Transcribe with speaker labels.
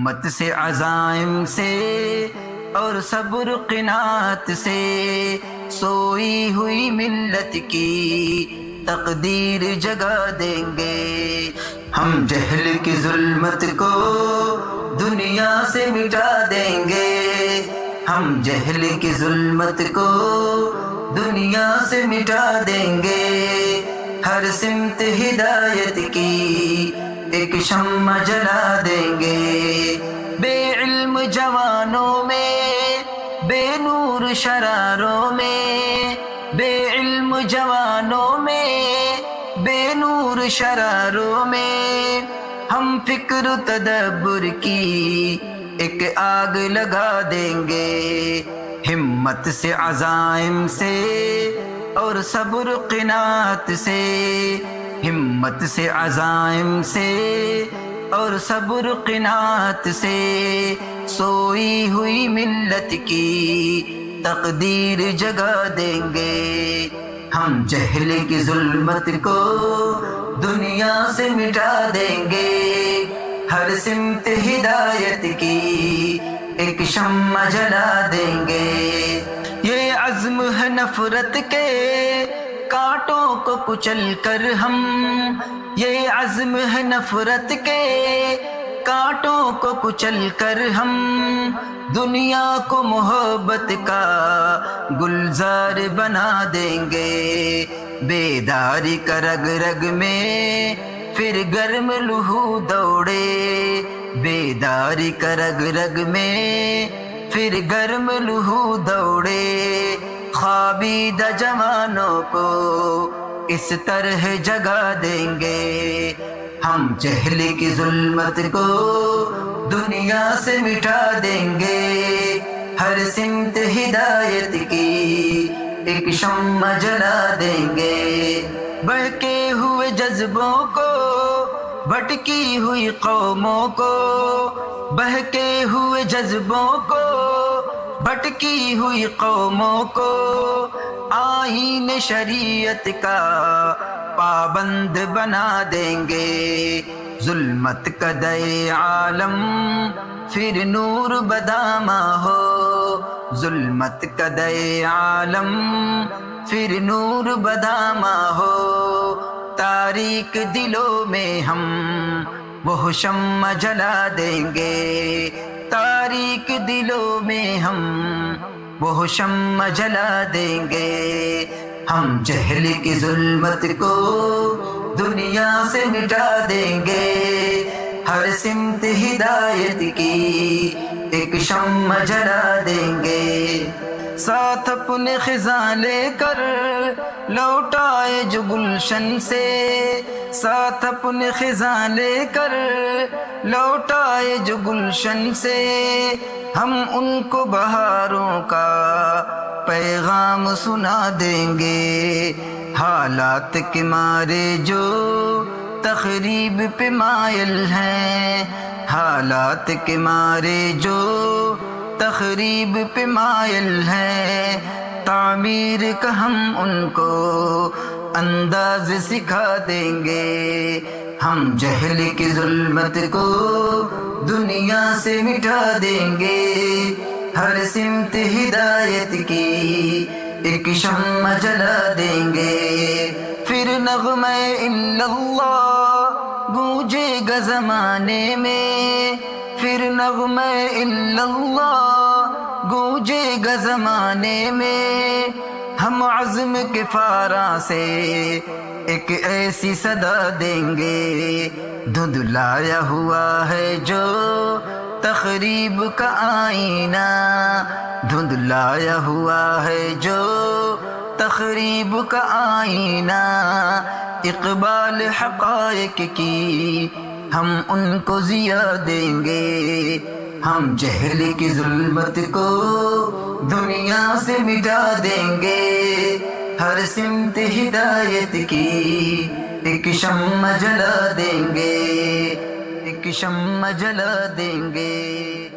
Speaker 1: ہمت سے، عزائم سے اور صبر قناعت سے سوئی ہوئی ملت کی تقدیر جگا دیں گے۔ ہم جہل کی ظلمت کو دنیا سے مٹا دیں گے، ہم جہل کی ظلمت کو دنیا سے مٹا دیں گے، ہر سمت ہدایت کی ایک شمع جلا دیں گے۔ بے علم جوانوں میں، بے نور شراروں میں، بے علم جوانوں میں، بے نور شراروں میں ہم فکر و تدبر کی ایک آگ لگا دیں گے۔ ہمت سے، عزائم سے اور صبر قناعت سے، ہمت سے، عزائم سے اور صبر قناعت سے سوئی ہوئی ملت کی تقدیر جگا دیں گے۔ ہم جہل کی ظلمت کو دنیا سے مٹا دیں گے، ہر سمت ہدایت کی ایک شمع جلا دیں گے۔ یہ عزم ہے نفرت کے کانٹوں کو کچل کر ہم، یہ عزم ہے نفرت کے کانٹوں کو کچل کر ہم دنیا کو محبت کا گلزار بنا دیں گے۔ بیداری کا رگ رگ میں پھر گرم لہو دوڑے، بیداری کا رگ رگ میں پھر گرم لہو دوڑے، خوابیدہ جوانوں کو اس طرح جگا دیں گے۔ ہم جہل کی ظلمت کو دنیا سے مٹا دیں گے، ہر سمت ہدایت کی ایک شمع جلا دیں گے۔ بہکے ہوئے جذبوں کو، بھٹکی ہوئی قوموں کو، بہکے ہوئے جذبوں کو، بھٹکی ہوئی قوموں کو آئین شریعت کا پابند بنا دیں گے۔ ظلمت کا دے عالم پھر نور بدامہ ہو، ظلمت کا دے عالم پھر نور بدامہ ہو، تاریک دلوں میں ہم وہ شمع جلا دیں گے، تاریک دلوں میں ہم وہ شمع جلا دیں گے۔ ہم جہل کی ظلمت کو دنیا سے مٹا دیں گے، ہر سمت ہدایت کی ایک شمع جلا دیں گے۔ ساتھ اپنے خزاں لے کر لوٹائے جو گلشن سے، ساتھ اپنے خزاں لے کر لوٹائے جو گلشن سے ہم ان کو بہاروں کا پیغام سنا دیں گے۔ حالات کے مارے جو تخریب پہ مائل ہیں، حالات کے مارے جو تخریب پہ مائل ہیں، تعمیر کا ہم ان کو انداز سکھا دیں گے۔ ہم جہل کی ظلمت کو دنیا سے مٹا دیں گے، ہر سمت ہدایت کی ایک شمع جلا دیں گے۔ پھر نغمہ الا اللہ گونجے گا زمانے میں، پھر نغمہ الا اللہ گونجے گا زمانے میں، ہم عزم کے فاراں سے ایک ایسی صدا دیں گے۔ دھندلایا ہوا ہے جو تخریب کا آئینہ، دھندلایا ہوا ہے جو تخریب کا آئینہ، اقبال حقائق کی ہم ان کو ضیا دیں گے۔ ہم جہل کی ظلمت کو دنیا سے مٹا دیں گے، ہر سمت ہدایت کی ایک شمع جلا دیں گے، ایک شمع جلا دیں گے۔